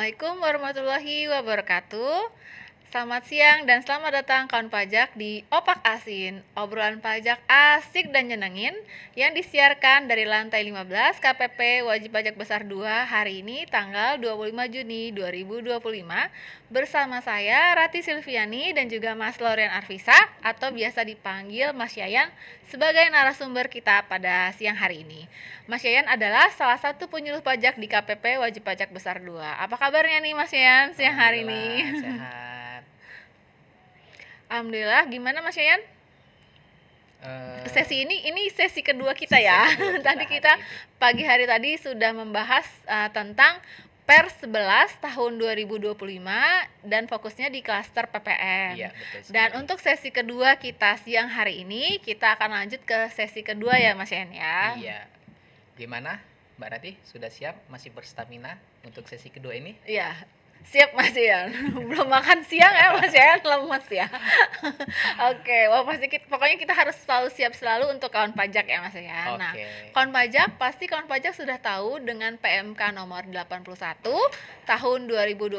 Assalamualaikum warahmatullahi wabarakatuh. Selamat siang dan selamat datang kawan pajak di Opak Asin, obrolan pajak asik dan nyenengin yang disiarkan dari lantai 15 KPP Wajib Pajak Besar 2 hari ini tanggal 25 Juni 2025 bersama saya Rati Silviani dan juga Mas Lorian Arvisa atau biasa dipanggil Mas Yayan sebagai narasumber kita pada siang hari ini. Mas Yayan adalah salah satu penyuluh pajak di KPP Wajib Pajak Besar 2. Apa kabarnya nih Mas Yayan siang hari ini? Alhamdulillah sehat. Alhamdulillah, gimana Mas Yayan? Eh, Sesi ini sesi kedua kita Sesi ya. kedua kita Tadi hari kita ini. pagi hari tadi sudah membahas tentang Pers 11 tahun 2025 dan fokusnya di klaster PPN. Iya, betul Dan sekali. untuk sesi kedua kita siang hari ini, kita akan lanjut ke sesi kedua ya Mas Yayan ya. Iya. Gimana, Mbak Rati? Sudah siap? Masih berstamina untuk sesi kedua ini? Iya, siap Mas Yayan. Belum makan siang ya Mas Yayan, lemes ya. Oke, wah pokoknya kita harus selalu siap selalu untuk kawan pajak ya Mas Yayan. Nah, Oke. kawan pajak pasti kawan pajak sudah tahu dengan PMK nomor 81 tahun 2024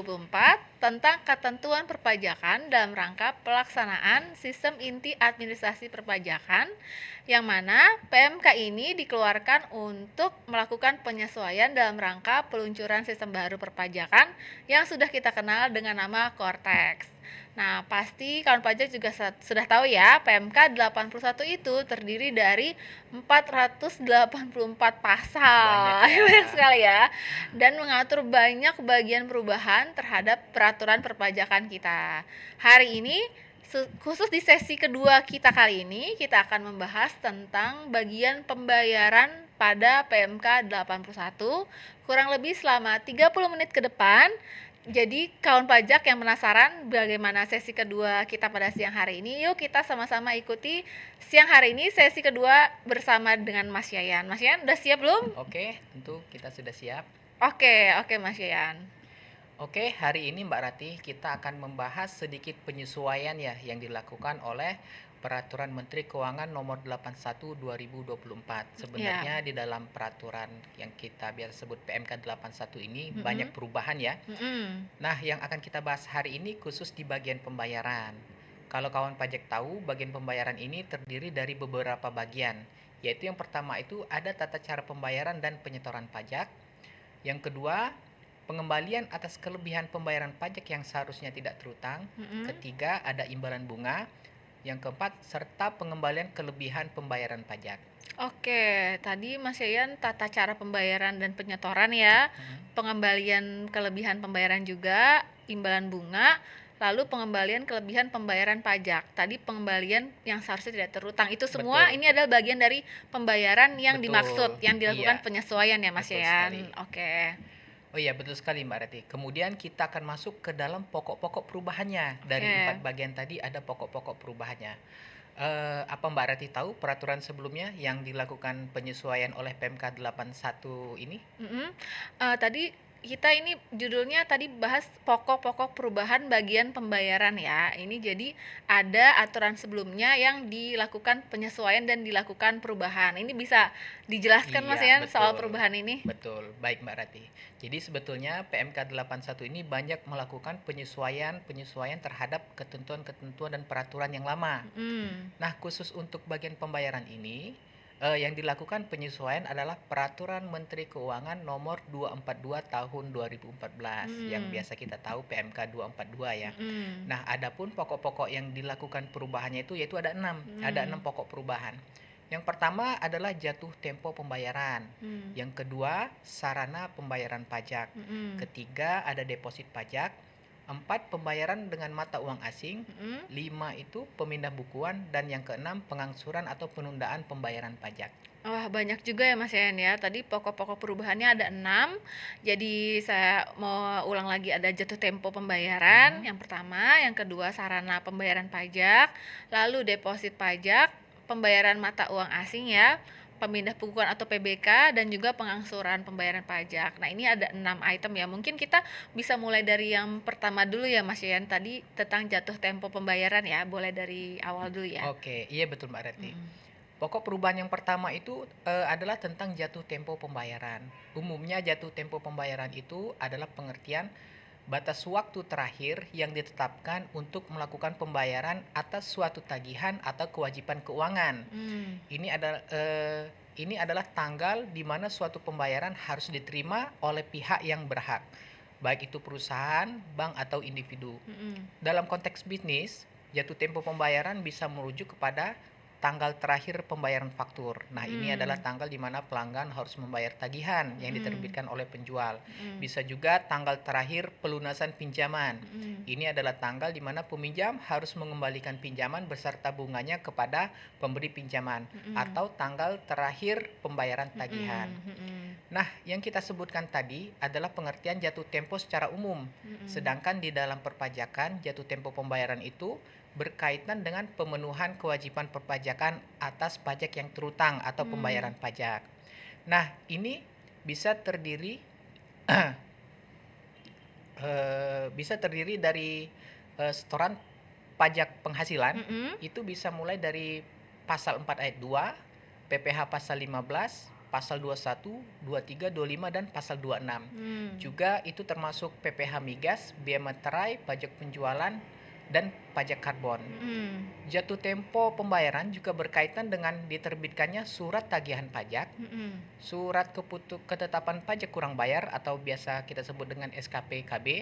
tentang ketentuan perpajakan dalam rangka pelaksanaan sistem inti administrasi perpajakan yang mana PMK ini dikeluarkan untuk melakukan penyesuaian dalam rangka peluncuran sistem baru perpajakan yang sudah kita kenal dengan nama Cortex. Nah, pasti kawan pajak juga sudah tahu ya, PMK 81 itu terdiri dari 484 pasal. Banyak ya. Banyak sekali ya. Dan mengatur banyak bagian perubahan terhadap peraturan perpajakan kita. Hari ini khusus di sesi kedua kita kali ini kita akan membahas tentang bagian pembayaran pada PMK 81 kurang lebih selama 30 menit ke depan. Jadi kawan pajak yang penasaran bagaimana sesi kedua kita pada siang hari ini, yuk kita sama-sama ikuti siang hari ini sesi kedua bersama dengan Mas Yayan. Mas Yayan udah siap belum? Oke, tentu kita sudah siap. Oke Mas Yayan. Oke, hari ini Mbak Rati kita akan membahas sedikit penyesuaian ya yang dilakukan oleh Peraturan Menteri Keuangan Nomor 81 2024. Sebenarnya di dalam peraturan yang kita biasa sebut PMK 81 ini banyak perubahan ya. Nah, yang akan kita bahas hari ini khusus di bagian pembayaran. Kalau kawan pajak tahu, bagian pembayaran ini terdiri dari beberapa bagian, yaitu yang pertama itu ada tata cara pembayaran dan penyetoran pajak. Yang kedua, pengembalian atas kelebihan pembayaran pajak yang seharusnya tidak terutang. Ketiga, ada imbalan bunga. Yang keempat, serta pengembalian kelebihan pembayaran pajak. Oke, tadi Mas Yayan tata cara pembayaran dan penyetoran ya, pengembalian kelebihan pembayaran juga, imbalan bunga, lalu pengembalian kelebihan pembayaran pajak. Tadi pengembalian yang seharusnya tidak terutang. Itu semua Betul. ini adalah bagian dari pembayaran yang Betul. dimaksud, yang dilakukan Iya. penyesuaian ya Mas Betul Yayan. sekali. Oke. Oh iya, betul sekali Mbak Reti. Kemudian kita akan masuk ke dalam pokok-pokok perubahannya. Dari Oke. 4 bagian tadi ada pokok-pokok perubahannya. Apa Mbak Reti tahu peraturan sebelumnya yang dilakukan penyesuaian oleh PMK 81 ini? Tadi kita ini judulnya tadi bahas pokok-pokok perubahan bagian pembayaran ya. Ini jadi ada aturan sebelumnya yang dilakukan penyesuaian dan dilakukan perubahan. Ini bisa dijelaskan Mas Iya, Yan soal betul. perubahan ini? Betul. Baik Mbak Rati. Jadi sebetulnya PMK 81 ini banyak melakukan penyesuaian terhadap ketentuan-ketentuan dan peraturan yang lama. Nah, khusus untuk bagian pembayaran ini, yang dilakukan penyesuaian adalah Peraturan Menteri Keuangan Nomor 242 Tahun 2014 yang biasa kita tahu PMK 242 ya. Nah, adapun pokok-pokok yang dilakukan perubahannya itu yaitu ada 6. Ada 6 pokok perubahan. Yang pertama adalah jatuh tempo pembayaran. Yang kedua, sarana pembayaran pajak. Ketiga, ada deposit pajak. 4, pembayaran dengan mata uang asing. 5 itu pemindah bukuan. Dan yang keenam, pengangsuran atau penundaan pembayaran pajak. Wah, banyak juga ya Mas Yan ya. Tadi pokok-pokok perubahannya ada 6. Jadi saya mau ulang lagi, ada jatuh tempo pembayaran yang pertama, yang kedua sarana pembayaran pajak, lalu deposit pajak, pembayaran mata uang asing ya, pemindah bukuan atau PBK, dan juga pengangsuran pembayaran pajak. Nah, ini ada 6 item ya. Mungkin kita bisa mulai dari yang pertama dulu ya Mas Yan. Tadi tentang jatuh tempo pembayaran ya. Boleh dari awal dulu ya. Oke, iya betul Mbak Reti. Pokok perubahan yang pertama itu adalah tentang jatuh tempo pembayaran. Umumnya jatuh tempo pembayaran itu adalah pengertian batas waktu terakhir yang ditetapkan untuk melakukan pembayaran atas suatu tagihan atau kewajiban keuangan. Ini adalah tanggal di mana suatu pembayaran harus diterima oleh pihak yang berhak, baik itu perusahaan, bank, atau individu. Dalam konteks bisnis, jatuh tempo pembayaran bisa merujuk kepada tanggal terakhir pembayaran faktur. Nah, ini adalah tanggal di mana pelanggan harus membayar tagihan yang diterbitkan oleh penjual. Bisa juga tanggal terakhir pelunasan pinjaman. Ini adalah tanggal di mana peminjam harus mengembalikan pinjaman beserta bunganya kepada pemberi pinjaman, atau tanggal terakhir pembayaran tagihan. Nah, yang kita sebutkan tadi adalah pengertian jatuh tempo secara umum. Sedangkan di dalam perpajakan, jatuh tempo pembayaran itu berkaitan dengan pemenuhan kewajiban perpajakan atas pajak yang terutang atau pembayaran pajak. Nah, ini bisa terdiri dari setoran pajak penghasilan. Itu bisa mulai dari pasal 4 ayat 2, PPh pasal 15, pasal 21, 23, 25, dan pasal 26. Juga itu termasuk PPh migas, bea materai, pajak penjualan, dan pajak karbon. Jatuh tempo pembayaran juga berkaitan dengan diterbitkannya surat tagihan pajak, surat ketetapan pajak kurang bayar atau biasa kita sebut dengan SKPKB,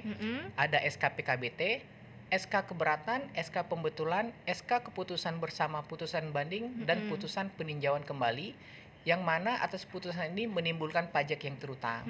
ada SKPKBT, SK keberatan, SK pembetulan, SK keputusan bersama putusan banding, dan putusan peninjauan kembali, yang mana atas putusan ini menimbulkan pajak yang terutang.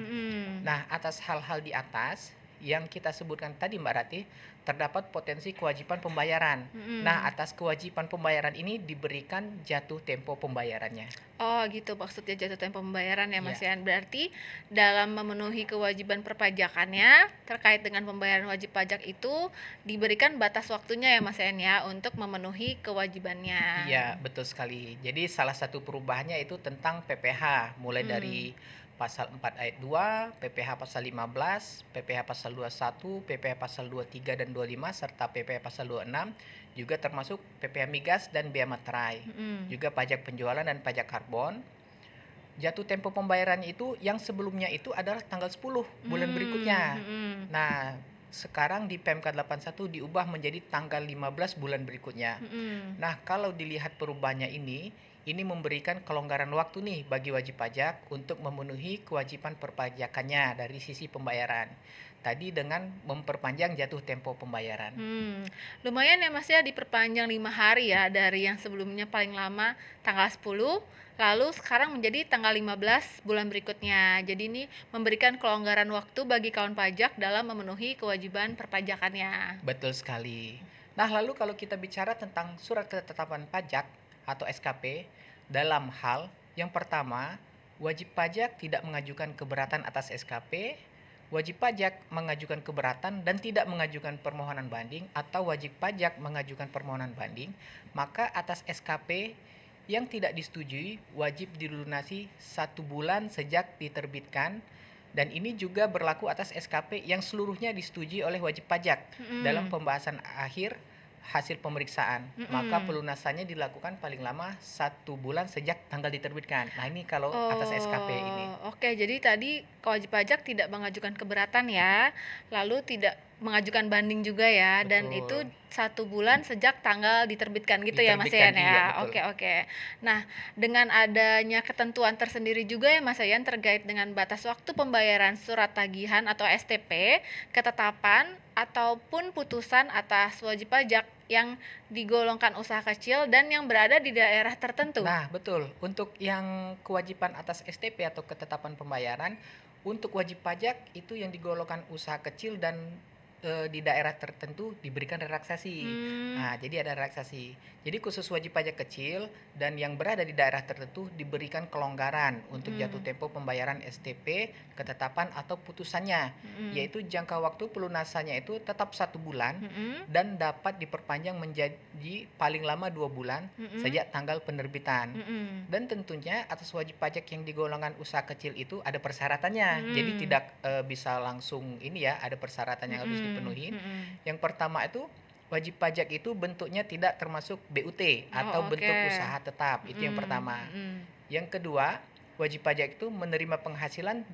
Nah, atas hal-hal di atas yang kita sebutkan tadi, Mbak Rati, terdapat potensi kewajiban pembayaran. Nah, atas kewajiban pembayaran ini diberikan jatuh tempo pembayarannya. Oh gitu, maksudnya jatuh tempo pembayaran ya Mas Yan. Berarti dalam memenuhi kewajiban perpajakannya terkait dengan pembayaran wajib pajak itu diberikan batas waktunya ya Mas Yan ya untuk memenuhi kewajibannya. Iya, betul sekali. Jadi salah satu perubahannya itu tentang PPh, mulai dari pasal 4 ayat 2, PPh pasal 15, PPh pasal 21, PPh pasal 23 dan 25, serta PPh pasal 26, juga termasuk PPh migas dan bea materai, juga pajak penjualan dan pajak karbon. Jatuh tempo pembayarannya itu yang sebelumnya itu adalah tanggal 10 bulan berikutnya. Nah, sekarang di PMK 81 diubah menjadi tanggal 15 bulan berikutnya. Nah, kalau dilihat perubahannya ini memberikan kelonggaran waktu nih bagi wajib pajak untuk memenuhi kewajiban perpajakannya dari sisi pembayaran. Tadi dengan memperpanjang jatuh tempo pembayaran. Lumayan ya Mas ya, diperpanjang 5 hari ya, dari yang sebelumnya paling lama tanggal 10, lalu sekarang menjadi tanggal 15 bulan berikutnya. Jadi ini memberikan kelonggaran waktu bagi kawan pajak dalam memenuhi kewajiban perpajakannya. Betul sekali. Nah, lalu kalau kita bicara tentang surat ketetapan pajak atau SKP, dalam hal yang pertama, wajib pajak tidak mengajukan keberatan atas SKP, wajib pajak mengajukan keberatan dan tidak mengajukan permohonan banding, atau wajib pajak mengajukan permohonan banding, maka atas SKP yang tidak disetujui wajib dilunasi 1 bulan sejak diterbitkan. Dan ini juga berlaku atas SKP yang seluruhnya disetujui oleh wajib pajak dalam pembahasan akhir hasil pemeriksaan. Maka pelunasannya dilakukan paling lama 1 bulan sejak tanggal diterbitkan. Nah, ini kalau atas SKP ini. Oke, jadi tadi wajib pajak tidak mengajukan keberatan ya, lalu tidak mengajukan banding juga ya, dan itu 1 bulan sejak tanggal diterbitkan gitu ya Mas Yan ya. Oke. Nah, dengan adanya ketentuan tersendiri juga ya Mas Yan terkait dengan batas waktu pembayaran surat tagihan atau STP, ketetapan ataupun putusan atas wajib pajak yang digolongkan usaha kecil dan yang berada di daerah tertentu. Nah, betul. Untuk yang kewajiban atas STP atau ketetapan pembayaran, untuk wajib pajak itu yang digolongkan usaha kecil dan di daerah tertentu diberikan relaksasi. Nah, jadi ada relaksasi. Jadi khusus wajib pajak kecil dan yang berada di daerah tertentu diberikan kelonggaran untuk jatuh tempo pembayaran STP, ketetapan atau putusannya, yaitu jangka waktu pelunasannya itu tetap 1 bulan dan dapat diperpanjang menjadi paling lama 2 bulan sejak tanggal penerbitan. Dan tentunya atas wajib pajak yang digolongan usaha kecil itu ada persyaratannya. Jadi tidak bisa langsung ini ya, ada persyaratan yang harus dipenuhi. Yang pertama itu wajib pajak itu bentuknya tidak termasuk BUT atau bentuk usaha tetap. Itu yang pertama. Yang kedua, wajib pajak itu menerima penghasilan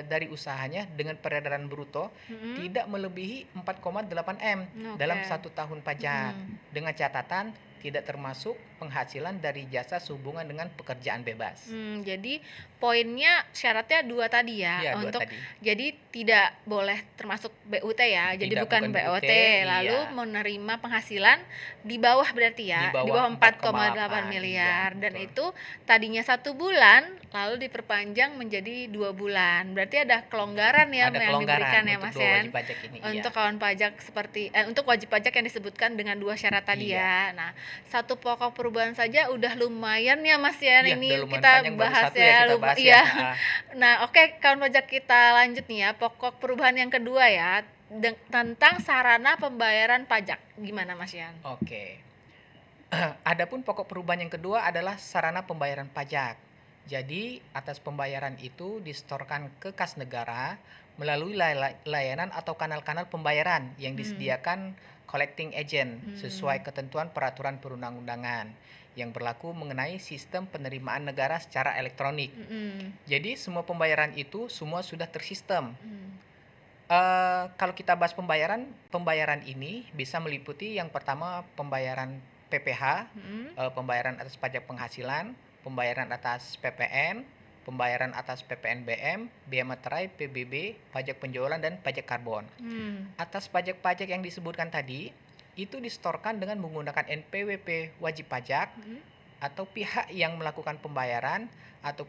dari usahanya dengan peredaran bruto tidak melebihi 4,8 M dalam Oke. 1 tahun pajak, dengan catatan tidak termasuk penghasilan dari jasa sehubungan dengan pekerjaan bebas. Jadi poinnya syaratnya 2 tadi ya, Iya, dua untuk tadi. jadi tidak boleh termasuk BUT ya, jadi Tidak, bukan bukan BUT, BOT, lalu iya. menerima penghasilan di bawah berarti Di ya, di bawah bawah 4,8 4,8, iya, miliar dan betul. itu tadinya 1 bulan lalu diperpanjang menjadi 2 bulan. Berarti ada kelonggaran ya Ada yang kelonggaran diberikan ya untuk Mas dua Yan, wajib pajak ini, untuk iya. kawan pajak untuk wajib pajak yang disebutkan dengan 2 syarat tadi Iya. ya. Nah, satu pokok perubahan saja udah lumayan ya Mas Yan, Iya, udah ini lumayan kita panjang, baru bahas satu ya ya kita bahas ya. iya. Nah, oke kawan pajak, kita lanjut nih ya, pokok perubahan yang kedua ya, tentang sarana pembayaran pajak. Gimana Mas Yan? Oke. Adapun pokok perubahan yang kedua adalah sarana pembayaran pajak. Jadi, atas pembayaran itu disetorkan ke kas negara melalui layanan atau kanal-kanal pembayaran yang disediakan collecting agent sesuai ketentuan peraturan perundang-undangan yang berlaku mengenai sistem penerimaan negara secara elektronik. Jadi, semua pembayaran itu semua sudah tersistem. Kalau kita bahas pembayaran ini bisa meliputi yang pertama pembayaran PPh, pembayaran atas pajak penghasilan, pembayaran atas PPN, pembayaran atas PPNBM, bea materai, PBB, pajak penjualan dan pajak karbon. Atas pajak-pajak yang disebutkan tadi itu disetorkan dengan menggunakan NPWP wajib pajak atau pihak yang melakukan pembayaran atau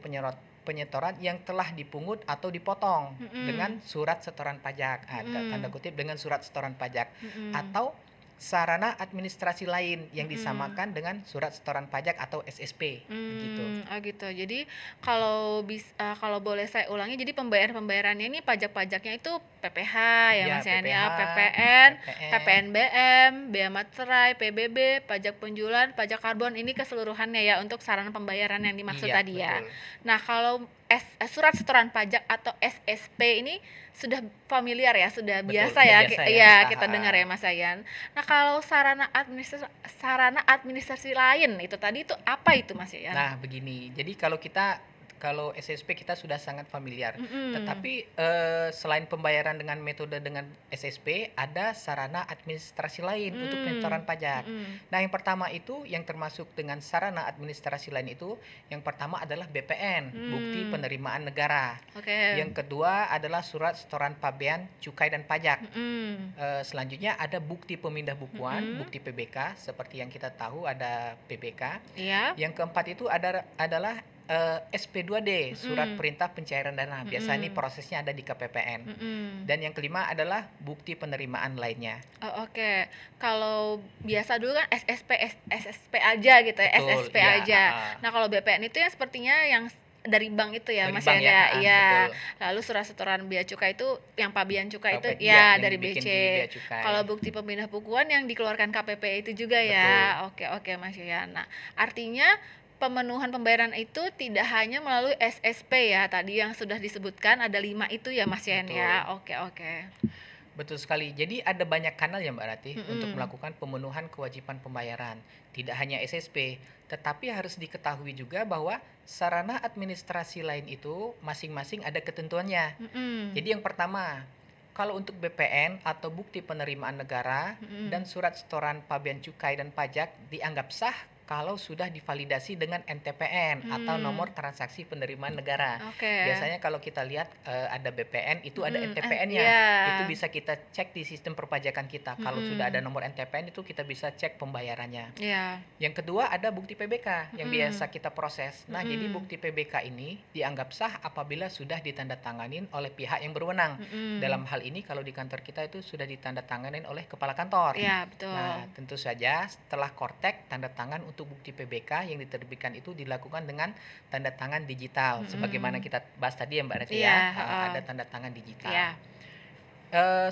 penyetoran yang telah dipungut atau dipotong dengan surat setoran pajak, tanda kutip dengan surat setoran pajak, atau sarana administrasi lain yang disamakan dengan surat setoran pajak atau SSP, begitu. Oh gitu. Jadi kalau boleh saya ulangi, jadi pembayarannya ini pajak-pajaknya itu PPh ya Ya, Mas ya, PPh, PPN, PPN, PPNBM, bea materai, PBB, pajak penjualan, pajak karbon, ini keseluruhannya ya untuk sarana pembayaran yang dimaksud iya, tadi ya. betul. Nah, kalau surat setoran pajak atau SSP ini sudah familiar ya, sudah Betul, biasa udah ya, biasa ya kita dengar ya Mas Ayan. Nah, kalau sarana administrasi lain itu tadi itu apa itu Mas Ayan? Nah, begini. Jadi kalau SSP kita sudah sangat familiar. Tetapi selain pembayaran dengan metode dengan SSP, ada sarana administrasi lain untuk penyetoran pajak. Nah, yang pertama itu yang termasuk dengan sarana administrasi lain itu, yang pertama adalah BPN, bukti penerimaan negara. Oke. Yang kedua adalah surat setoran pabean, cukai dan pajak. Selanjutnya ada bukti pemindah bukuan, bukti PBK, seperti yang kita tahu ada PBK. Iya. Yang keempat itu adalah SP2D, surat perintah pencairan dana. Biasanya ini prosesnya ada di KPPN. Dan yang kelima adalah bukti penerimaan lainnya. Oh, oke. Kalau biasa dulu kan SSP aja gitu ya, Betul, SSP iya, aja. Nah, kalau BPN itu yang sepertinya yang dari bank itu ya Dari Mas bank ya, Iya. betul. Lalu surat setoran bea cukai itu yang pabean cukai itu Iya, ya yang dari dibikin BC. di bea cukai. Kalau bukti pemindah bukuan yang dikeluarkan KPP itu juga ya. Oke, Mas Yan. Nah, artinya pemenuhan pembayaran itu tidak hanya melalui SSP ya, tadi yang sudah disebutkan ada 5 itu ya Mas Yan ya. Oke. Betul sekali. Jadi ada banyak kanal ya Mbak Ratih untuk melakukan pemenuhan kewajiban pembayaran. Tidak hanya SSP, tetapi harus diketahui juga bahwa sarana administrasi lain itu masing-masing ada ketentuannya. Jadi yang pertama, kalau untuk BPN atau bukti penerimaan negara dan surat setoran pabean cukai dan pajak dianggap sah kalau sudah divalidasi dengan NTPN atau nomor transaksi penerimaan negara. Oke. Biasanya kalau kita lihat ada BPN itu ada NTPN-nya. Iya. Itu bisa kita cek di sistem perpajakan kita. Kalau sudah ada nomor NTPN itu kita bisa cek pembayarannya. Iya. Yang kedua ada bukti PBK yang biasa kita proses. Nah, jadi bukti PBK ini dianggap sah apabila sudah ditandatanganin oleh pihak yang berwenang. Dalam hal ini kalau di kantor kita itu sudah ditandatanganin oleh kepala kantor. Iya, betul. Nah, tentu saja setelah Kortek tanda tangan untuk bukti PBK yang diterbitkan itu dilakukan dengan tanda tangan digital. Sebagaimana kita bahas tadi ya Mbak Reti Iya, ada tanda tangan digital. Iya.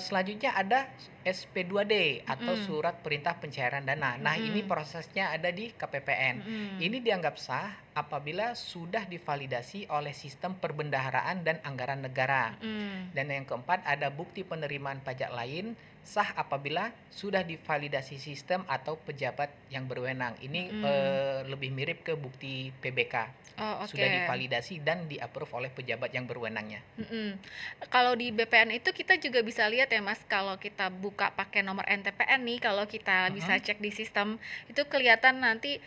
Selanjutnya ada SP2D atau surat perintah pencairan dana. Nah, ini prosesnya ada di KPPN. Ini dianggap sah apabila sudah divalidasi oleh sistem perbendaharaan dan anggaran negara. Dan yang keempat, ada bukti penerimaan pajak lain sah apabila sudah divalidasi sistem atau pejabat yang berwenang. Ini lebih mirip ke bukti PBK. Oh, oke. Sudah divalidasi dan di-approve oleh pejabat yang berwenangnya. Kalau di BPN itu kita juga bisa lihat ya Mas, kalau kita buka pakai nomor NTPN nih, kalau kita bisa cek di sistem, itu kelihatan nanti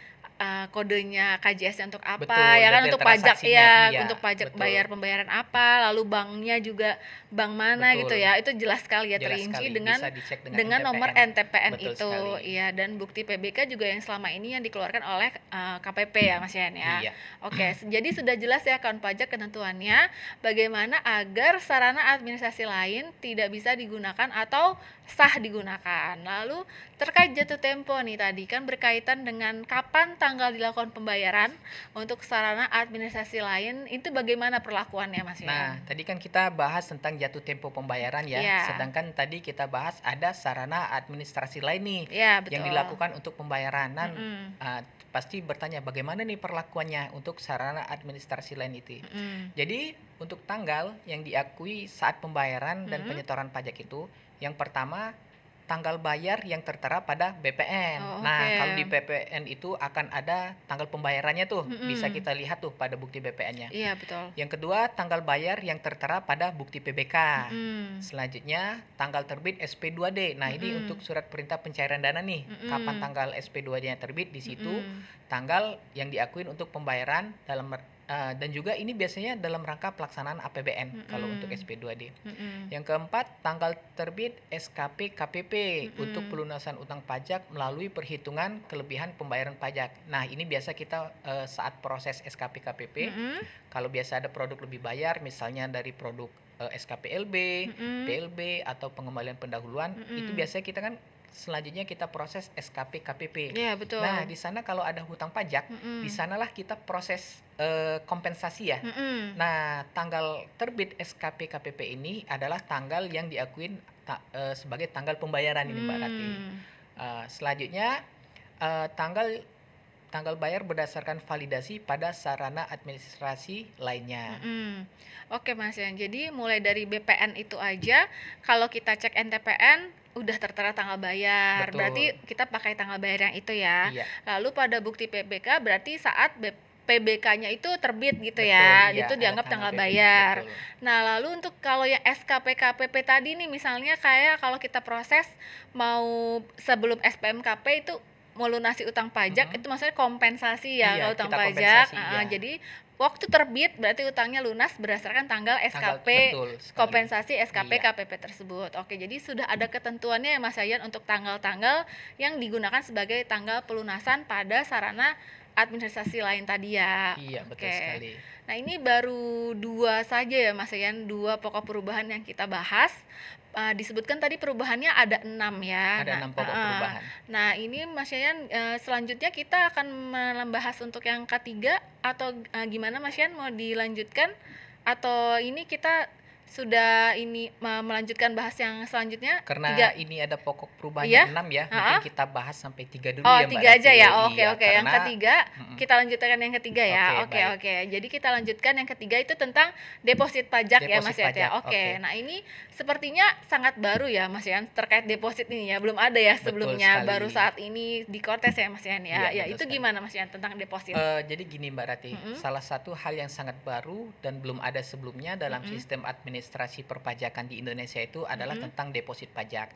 kodenya KJS untuk apa, Betul, ya kan, detail untuk pajak transaksinya, ya, iya, untuk pajak betul. bayar pembayaran apa, lalu banknya juga bank mana gitu Betul. ya, itu jelas sekali ya, Jelas terinci sekali, dengan bisa dicek dengan nomor NTPN. NTPN Betul itu, sekali. iya, dan bukti PBK juga yang selama ini yang dikeluarkan oleh KPP ya Mas Yan ya. Iya. Oke, jadi sudah jelas ya kawan pajak ketentuannya, bagaimana agar sarana administrasi lain tidak bisa digunakan atau sah digunakan. Lalu terkait jatuh tempo nih, tadi kan berkaitan dengan kapan tanggal dilakukan pembayaran untuk sarana administrasi lain, itu bagaimana perlakuannya Mas Yan? Nah, tadi kan kita bahas tentang jatuh tempo pembayaran ya. Iya. Sedangkan tadi kita bahas ada sarana administrasi lain nih Iya, yang betul. dilakukan untuk pembayaran. Dan Mm-mm. pasti bertanya bagaimana nih perlakuannya untuk sarana administrasi lain itu. Mm-mm. Jadi, untuk tanggal yang diakui saat pembayaran dan Mm-mm. penyetoran pajak itu, yang pertama tanggal bayar yang tertera pada BPN. Oh, Nah, oke. kalau di BPN itu akan ada tanggal pembayarannya tuh, bisa Mm-mm. kita lihat tuh pada bukti BPN-nya. Iya, betul. Yang kedua, tanggal bayar yang tertera pada bukti PBK. Mm-mm. Selanjutnya, tanggal terbit SP2D. Nah, ini Mm-mm. untuk surat perintah pencairan dana nih. Mm-mm. Kapan tanggal SP2D-nya terbit, di situ Mm-mm. tanggal yang diakuin untuk pembayaran dan juga ini biasanya dalam rangka pelaksanaan APBN kalau untuk SP2D. Yang keempat, tanggal terbit SKP KPP untuk pelunasan utang pajak melalui perhitungan kelebihan pembayaran pajak. Nah, ini biasa kita saat proses SKP KPP, kalau biasa ada produk lebih bayar, misalnya dari produk SKPLB, PLB atau pengembalian pendahuluan, itu biasanya kita kan selanjutnya kita proses SKP KPP. Iya, betul. Nah, di sana kalau ada hutang pajak, di sanalah kita proses kompensasi ya. Nah, tanggal terbit SKP KPP ini adalah tanggal yang diakuin sebagai tanggal pembayaran ini Mbak Rati. Selanjutnya tanggal bayar berdasarkan validasi pada sarana administrasi lainnya. Oke Mas Yan, jadi mulai dari BPN itu aja, kalau kita cek NTPN udah tertera tanggal bayar. Betul. Berarti kita pakai tanggal bayar yang itu ya. Iya. Lalu pada bukti PBK berarti saat PBK-nya itu terbit gitu Betul, ya. iya, Itu ada dianggap tanggal tanggal PBK, bayar. betul. Nah, lalu untuk kalau yang SKP KPP tadi nih, misalnya kayak kalau kita proses mau sebelum SPMKP itu mau lunasi utang pajak, itu maksudnya kompensasi ya, Iya, kalau utang kita pajak. kompensasi, iya. Jadi waktu terbit berarti utangnya lunas berdasarkan tanggal SKP, betul sekali. kompensasi SKP Iya. KPP tersebut. Oke, jadi sudah ada ketentuannya ya Mas Yayan untuk tanggal-tanggal yang digunakan sebagai tanggal pelunasan pada sarana administrasi lain tadi ya. Iya, betul Oke. sekali. Nah, ini baru 2 saja ya Mas Yayan, 2 pokok perubahan yang kita bahas. Disebutkan tadi perubahannya ada 6 ya. Ada 6 pokok perubahan. Nah, ini Mas Yayan, selanjutnya kita akan membahas untuk yang ketiga atau gimana Mas Yayan, mau dilanjutkan atau ini kita sudah ini melanjutkan bahas yang selanjutnya? Karena ini ada pokok perubahannya Iya? 6 ya, mungkin kita bahas sampai 3 dulu Oh, ya Mbak 3 aja Rati. ya. Oke, Iya, oke. Yang karena ketiga kita lanjutkan yang ketiga ya. Oke, Oke, baik. oke. Jadi kita lanjutkan yang ketiga itu tentang deposit pajak ya Mas Deposit Yat ya. pajak, Oke. oke. Nah, ini sepertinya sangat baru ya Mas Yan terkait deposit ini ya. Belum ada ya Betul sebelumnya, sekali. baru saat ini di Kortes ya Mas Yan ya. Iya, Ya, betul itu sekali. gimana Mas Yan tentang deposit? Jadi gini Mbak Rati, salah satu hal yang sangat baru dan belum ada sebelumnya dalam sistem administrasi perpajakan di Indonesia itu adalah tentang deposit pajak.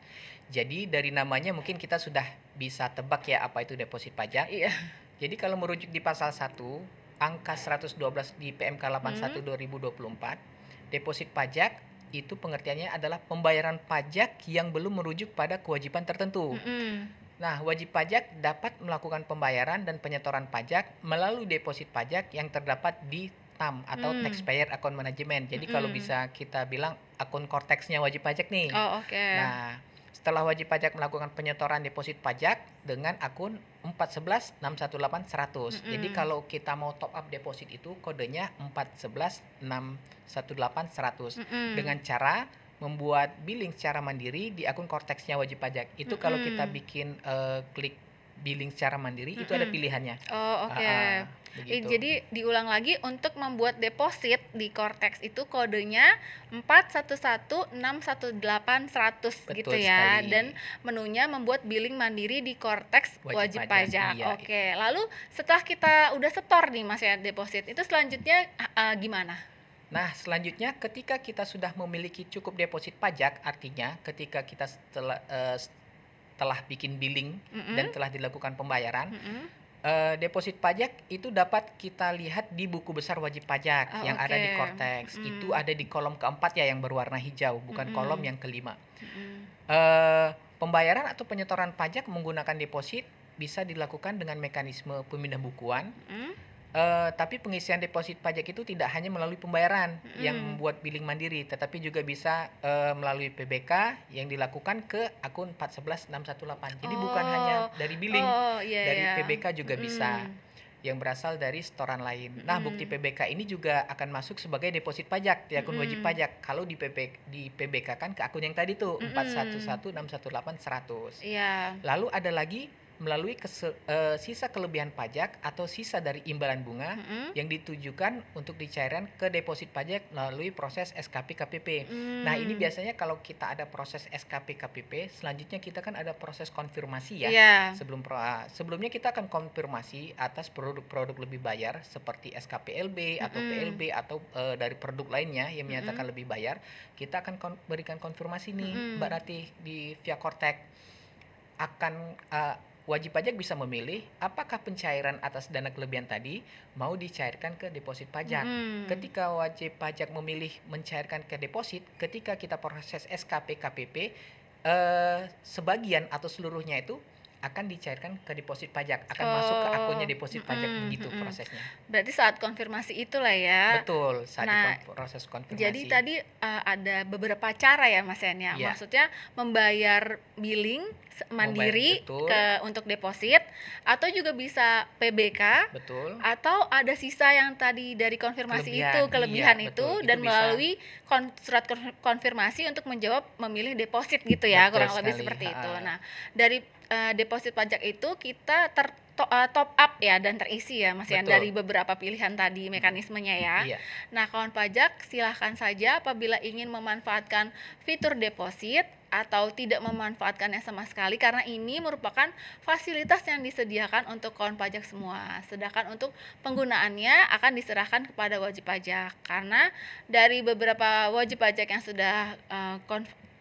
Jadi dari namanya mungkin kita sudah bisa tebak ya apa itu deposit pajak. Iya. Jadi kalau merujuk di pasal 1 angka 112 di PMK 81 2024, deposit pajak itu pengertiannya adalah pembayaran pajak yang belum merujuk pada kewajiban tertentu. Nah, wajib pajak dapat melakukan pembayaran dan penyetoran pajak melalui deposit pajak yang terdapat di TAM atau Taxpayer Account Management. Jadi kalau bisa kita bilang akun Cortex-nya wajib pajak nih. Oh, oke. Nah, setelah wajib pajak melakukan penyetoran deposit pajak dengan akun 411618100. Jadi kalau kita mau top up deposit itu kodenya 411618100 dengan cara membuat billing secara mandiri di akun Cortex-nya wajib pajak. Itu kalau kita bikin klik billing secara mandiri itu ada pilihannya. Oh, oke. Begitu. Jadi diulang lagi, untuk membuat deposit di Cortex itu kodenya 41161800 gitu Betul ya. sekali. Dan menunya membuat billing mandiri di Cortex Wajib wajib pajak, pajak. iya. Oke. Lalu setelah kita udah setor nih Mas ya deposit, itu selanjutnya gimana? Nah, selanjutnya ketika kita sudah memiliki cukup deposit pajak, artinya ketika kita setelah bikin billing dan telah dilakukan pembayaran, deposit pajak itu dapat kita lihat di buku besar wajib pajak yang ada di Cortex. Itu ada di kolom keempat ya, yang berwarna hijau, bukan kolom yang kelima. Pembayaran atau penyetoran pajak menggunakan deposit bisa dilakukan dengan mekanisme pemindah bukuan. Tapi pengisian deposit pajak itu tidak hanya melalui pembayaran yang membuat billing mandiri, tetapi juga bisa melalui PBK yang dilakukan ke akun 411618. Jadi bukan hanya dari billing, dari PBK juga bisa, yang berasal dari setoran lain. Nah, bukti PBK ini juga akan masuk sebagai deposit pajak di akun wajib pajak kalau di PBK kan ke akun yang tadi tuh 411618 100. Lalu ada lagi melalui sisa kelebihan pajak atau sisa dari imbalan bunga yang ditujukan untuk dicairkan ke deposit pajak melalui proses SKP KPP. Nah, ini biasanya kalau kita ada proses SKP KPP, selanjutnya kita kan ada proses konfirmasi ya. Sebelumnya kita akan konfirmasi atas produk-produk lebih bayar seperti SKPLB atau PLB atau dari produk lainnya yang menyatakan lebih bayar. Kita akan berikan konfirmasi nih Mbak Ratih di via Cortex. Wajib pajak bisa memilih apakah pencairan atas dana kelebihan tadi mau dicairkan ke deposit pajak. Ketika wajib pajak memilih mencairkan ke deposit, ketika kita proses SKP KPP, sebagian atau seluruhnya itu akan dicairkan ke deposit pajak, akan masuk ke akunnya deposit pajak, begitu prosesnya. Berarti saat konfirmasi itulah ya. Betul, saat proses konfirmasi. Jadi tadi ada beberapa cara ya Mas Yan ya. Maksudnya membayar billing mandiri untuk deposit, atau juga bisa PBK. Betul. Atau ada sisa yang tadi dari konfirmasi kelebihan itu dan melalui surat konfirmasi untuk menjawab memilih deposit gitu ya, kurang lebih seperti itu. Nah, dari deposit pajak itu kita top up ya dan terisi ya Mas Yan dari beberapa pilihan tadi mekanismenya ya. Nah, kawan pajak silahkan saja apabila ingin memanfaatkan fitur deposit atau tidak memanfaatkannya sama sekali, karena ini merupakan fasilitas yang disediakan untuk kawan pajak semua. Sedangkan untuk penggunaannya akan diserahkan kepada wajib pajak, karena dari beberapa wajib pajak yang sudah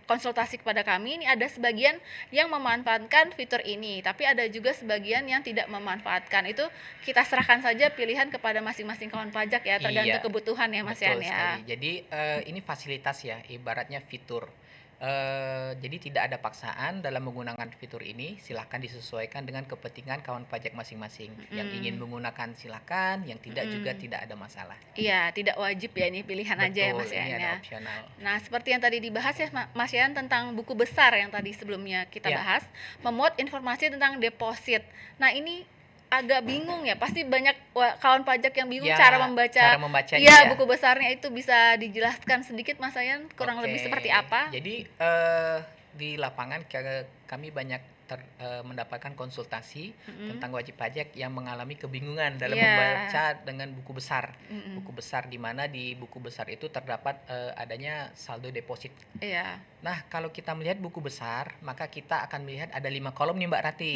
konsultasi kepada kami, ini ada sebagian yang memanfaatkan fitur ini, tapi ada juga sebagian yang tidak memanfaatkan. Itu kita serahkan saja pilihan kepada masing-masing kawan pajak ya, tergantung kebutuhan ya Mas Yan ya. Jadi ini fasilitas ya, ibaratnya fitur. Jadi tidak ada paksaan dalam menggunakan fitur ini, silahkan disesuaikan dengan kepentingan kawan pajak masing-masing. Yang ingin menggunakan silahkan, yang tidak juga tidak ada masalah. Iya, tidak wajib ya, ini pilihan aja ya Mas Yan ya. Opsional. Nah, seperti yang tadi dibahas ya Mas Yan tentang buku besar yang tadi sebelumnya kita bahas, memuat informasi tentang deposit. Nah, ini agak bingung ya, pasti banyak kawan pajak yang bingung cara membacanya. Iya, buku besarnya itu bisa dijelaskan sedikit Mas Yan, kurang lebih seperti apa? Jadi di lapangan kami banyak mendapatkan konsultasi tentang wajib pajak yang mengalami kebingungan dalam membaca dengan buku besar. Buku besar di mana di buku besar itu terdapat adanya saldo deposit. Nah, kalau kita melihat buku besar, maka kita akan melihat ada 5 kolom nih Mbak Rati.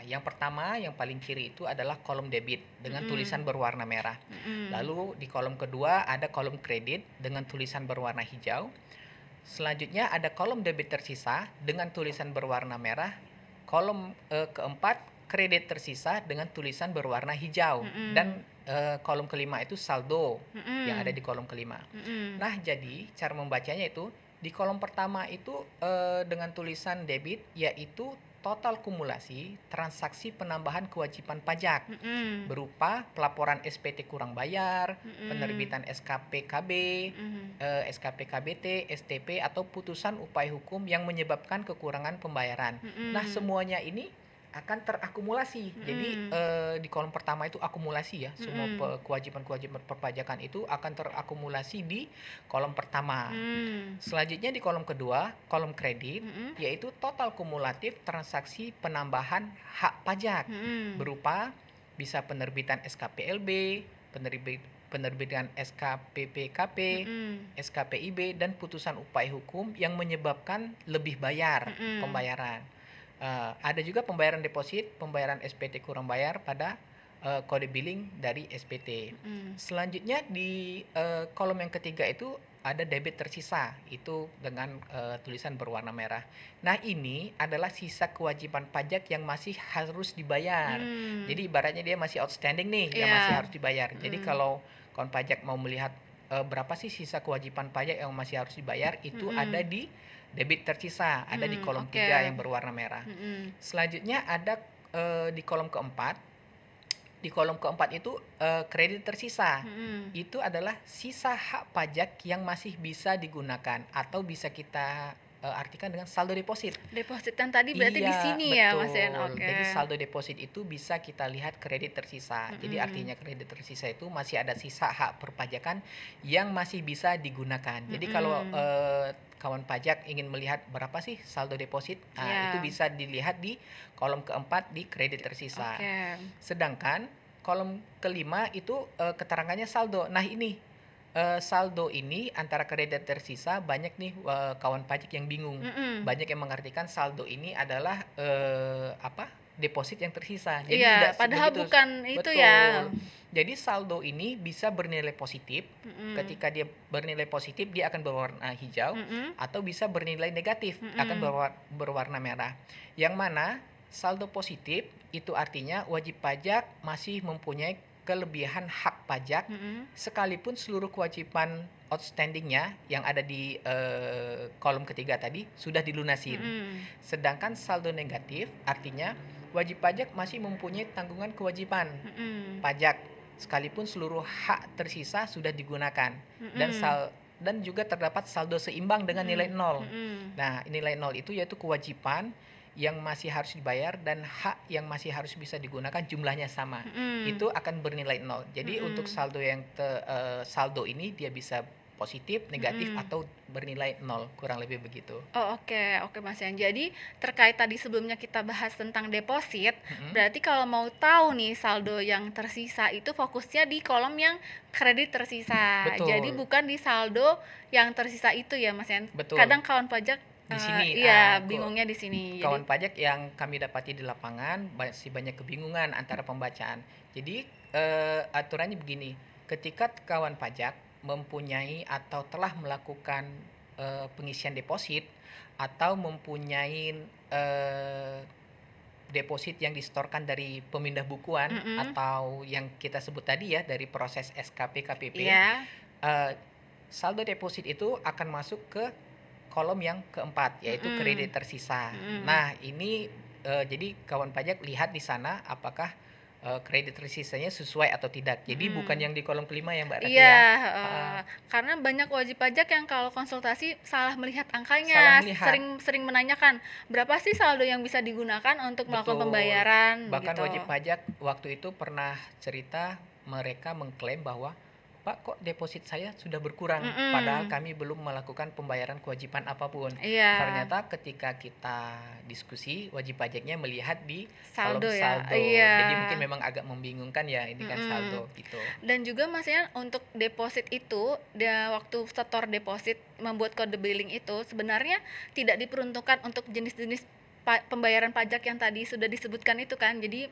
Yang pertama, yang paling kiri itu adalah kolom debit dengan tulisan berwarna merah. Lalu di kolom kedua ada kolom kredit dengan tulisan berwarna hijau. Selanjutnya ada kolom debit tersisa dengan tulisan berwarna merah. Kolom keempat kredit tersisa dengan tulisan berwarna hijau. Dan kolom kelima itu saldo yang ada di kolom kelima. Nah, jadi cara membacanya itu di kolom pertama itu dengan tulisan debit, yaitu total kumulasi transaksi penambahan kewajiban pajak berupa pelaporan SPT kurang bayar, penerbitan SKP KB, SKP KBT, STP atau putusan upaya hukum yang menyebabkan kekurangan pembayaran. Nah, semuanya ini akan terakumulasi. Jadi di kolom pertama itu akumulasi ya, semua kewajiban-kewajiban perpajakan itu akan terakumulasi di kolom pertama. Selanjutnya di kolom kedua, kolom kredit, yaitu total kumulatif transaksi penambahan hak pajak berupa bisa penerbitan SKPLB, penerbitan SKPPKP, SKPIB, dan putusan upaya hukum yang menyebabkan lebih bayar pembayaran. Ada juga pembayaran deposit, pembayaran SPT kurang bayar pada kode billing dari SPT. Selanjutnya di kolom yang ketiga itu ada debit tersisa, itu dengan tulisan berwarna merah. Nah, ini adalah sisa kewajiban pajak yang masih harus dibayar. Jadi ibaratnya dia masih outstanding nih, yang masih harus dibayar. Jadi kalau kawan pajak mau melihat berapa sih sisa kewajiban pajak yang masih harus dibayar, itu ada di debit tersisa, ada di kolom 3 yang berwarna merah. Selanjutnya ada di kolom keempat. Di kolom keempat itu kredit tersisa. Itu adalah sisa hak pajak yang masih bisa digunakan atau bisa kita artikan dengan saldo deposit. Deposit yang tadi berarti di sini ya, Mas En. Oke. Jadi saldo deposit itu bisa kita lihat kredit tersisa. Jadi artinya kredit tersisa itu masih ada sisa hak perpajakan yang masih bisa digunakan. Jadi kalau kawan pajak ingin melihat berapa sih saldo deposit, itu bisa dilihat di kolom keempat di kredit tersisa. Sedangkan kolom kelima itu keterangannya saldo. Nah, ini saldo ini antara kredit tersisa banyak nih kawan pajak yang bingung. Banyak yang mengartikan saldo ini adalah deposit yang tersisa. Jadi padahal begitu, bukan itu betul. ya. Jadi saldo ini bisa bernilai positif. Ketika dia bernilai positif, dia akan berwarna hijau, atau bisa bernilai negatif, akan berwarna merah. Yang mana saldo positif itu artinya wajib pajak masih mempunyai kelebihan hak pajak sekalipun seluruh kewajiban outstandingnya yang ada di kolom ketiga tadi sudah dilunasin. Sedangkan saldo negatif artinya wajib pajak masih mempunyai tanggungan kewajiban pajak sekalipun seluruh hak tersisa sudah digunakan dan juga terdapat saldo seimbang dengan nilai 0. Nah, nilai 0 itu yaitu kewajiban yang masih harus dibayar dan hak yang masih harus bisa digunakan jumlahnya sama. Itu akan bernilai 0. Jadi untuk saldo yang saldo ini dia bisa positif, negatif, atau bernilai 0, kurang lebih begitu. Oke Mas Yan. Jadi terkait tadi sebelumnya kita bahas tentang deposit, berarti kalau mau tahu nih saldo yang tersisa itu fokusnya di kolom yang kredit tersisa. Betul. Jadi bukan di saldo yang tersisa itu ya Mas Yan. Betul. Kadang kawan pajak di sini bingungnya di sini. Kawan pajak yang kami dapati di lapangan masih banyak kebingungan antara pembacaan. Jadi aturannya begini, ketika kawan pajak mempunyai atau telah melakukan pengisian deposit atau mempunyai deposit yang disetorkan dari pemindah bukuan atau yang kita sebut tadi ya dari proses SKP KPP, saldo deposit itu akan masuk ke kolom yang keempat, yaitu kredit tersisa. Nah, ini jadi kawan pajak lihat di sana apakah kredit tersisanya sesuai atau tidak. Jadi bukan yang di kolom kelima ya Mbak Rati ya. Karena banyak wajib pajak yang kalau konsultasi salah melihat angkanya, sering menanyakan berapa sih saldo yang bisa digunakan untuk melakukan pembayaran. Bahkan wajib pajak waktu itu pernah cerita mereka mengklaim bahwa Pak, kok deposit saya sudah berkurang, padahal kami belum melakukan pembayaran kewajiban apapun. Ternyata ketika kita diskusi, wajib pajaknya melihat di saldo kolom saldo. Jadi mungkin memang agak membingungkan ya, ini kan saldo gitu. Dan juga maksudnya untuk deposit itu, waktu setor deposit membuat kode billing itu sebenarnya tidak diperuntukkan untuk jenis-jenis pembayaran pajak yang tadi sudah disebutkan itu kan. Jadi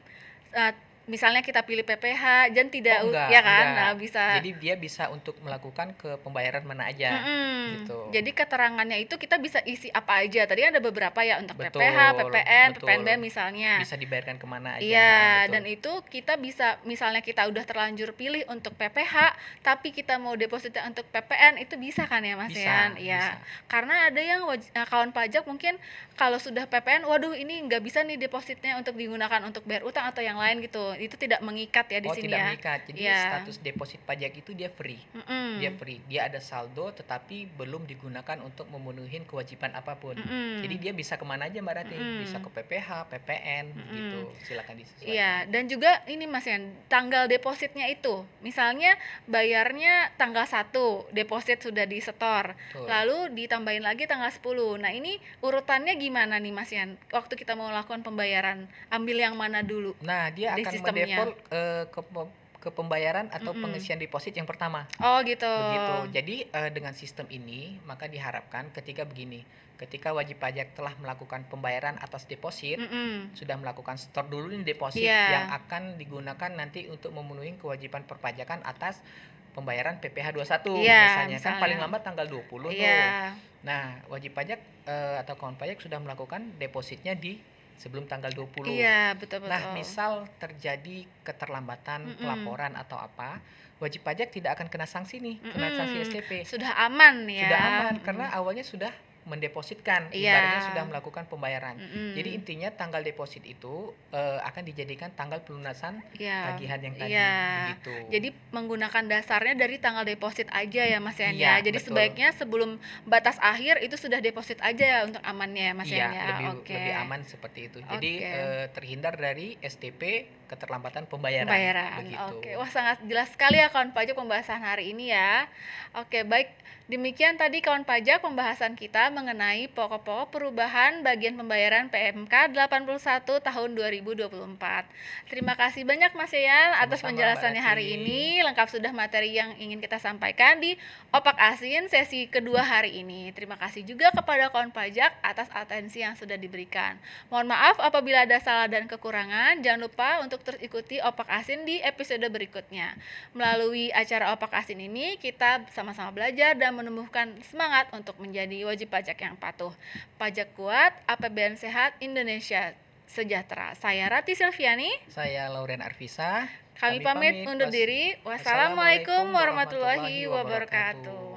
misalnya kita pilih PPH dan tidak ya kan, nah bisa. Jadi dia bisa untuk melakukan ke pembayaran mana aja gitu. Jadi keterangannya itu kita bisa isi apa aja. Tadi ada beberapa ya untuk PPH, PPN, PPNB misalnya. Bisa dibayarkan kemana aja. Iya, dan itu kita bisa misalnya kita udah terlanjur pilih untuk PPH, tapi kita mau depositnya untuk PPN itu bisa kan ya Mas Yan? Iya. Karena ada yang kawan pajak mungkin kalau sudah PPN, waduh ini nggak bisa nih depositnya untuk digunakan untuk bayar utang atau yang lain gitu. itu tidak mengikat ya di Oh, sini tidak ya. mengikat. Jadi Iya. status deposit pajak itu dia free. Dia free. Dia ada saldo tetapi belum digunakan untuk memenuhi kewajiban apapun. Jadi dia bisa kemana aja Mbak Rati? Bisa ke PPH, PPN, begitu. Silakan disesuaikan. Iya, dan juga ini Mas Yan, tanggal depositnya itu. Misalnya bayarnya tanggal 1, deposit sudah disetor. Betul. Lalu ditambahin lagi tanggal 10. Nah, ini urutannya gimana nih Mas Yan? Waktu kita mau lakukan pembayaran, ambil yang mana dulu? Nah, dia di akan sistemnya? mendefault ke pembayaran atau pengisian deposit yang pertama. Oh, gitu. Begitu. Jadi dengan sistem ini maka diharapkan ketika begini, ketika wajib pajak telah melakukan pembayaran atas deposit, sudah melakukan store dulu nih deposit yang akan digunakan nanti untuk memenuhi kewajiban perpajakan atas pembayaran PPh 21 misalnya. Kan paling lambat tanggal 20 tuh. Nah, wajib pajak atau kawan pajak sudah melakukan depositnya di sebelum tanggal 20. Iya, betul. Nah, misal terjadi keterlambatan pelaporan atau apa, wajib pajak tidak akan kena sanksi nih, kena sanksi STP. Sudah aman ya. Sudah aman karena awalnya sudah mendepositkan, ibaratnya sudah melakukan pembayaran. Jadi intinya tanggal deposit itu akan dijadikan tanggal pelunasan tagihan yang tadi, begitu. Jadi menggunakan dasarnya dari tanggal deposit aja ya Mas Yan Iya, ya. Jadi betul. sebaiknya sebelum batas akhir itu sudah deposit aja ya untuk amannya ya Mas Yan ya. Lebih aman seperti itu. Jadi terhindar dari STP keterlambatan pembayaran. Begitu. Oke, wah sangat jelas sekali ya kawan pajak pembahasan hari ini ya. Oke, baik. Demikian tadi kawan pajak pembahasan kita mengenai pokok-pokok perubahan bagian pembayaran PMK 81 tahun 2024. Terima kasih banyak Mas Yan atas Sama-sama, penjelasannya Mbak hari Rati. ini. Lengkap sudah materi yang ingin kita sampaikan di Opak Asin sesi kedua hari ini. Terima kasih juga kepada kawan pajak atas atensi yang sudah diberikan. Mohon maaf apabila ada salah dan kekurangan. Jangan lupa untuk terus ikuti Opak Asin di episode berikutnya. Melalui acara Opak Asin ini kita sama-sama belajar dan menumbuhkan semangat untuk menjadi wajib pajak yang patuh. Pajak kuat, APBN sehat, Indonesia sejahtera. Saya Rati Silviani. Saya Lauren Arvisa. Kami pamit undur diri. Wassalamualaikum warahmatullahi wabarakatuh.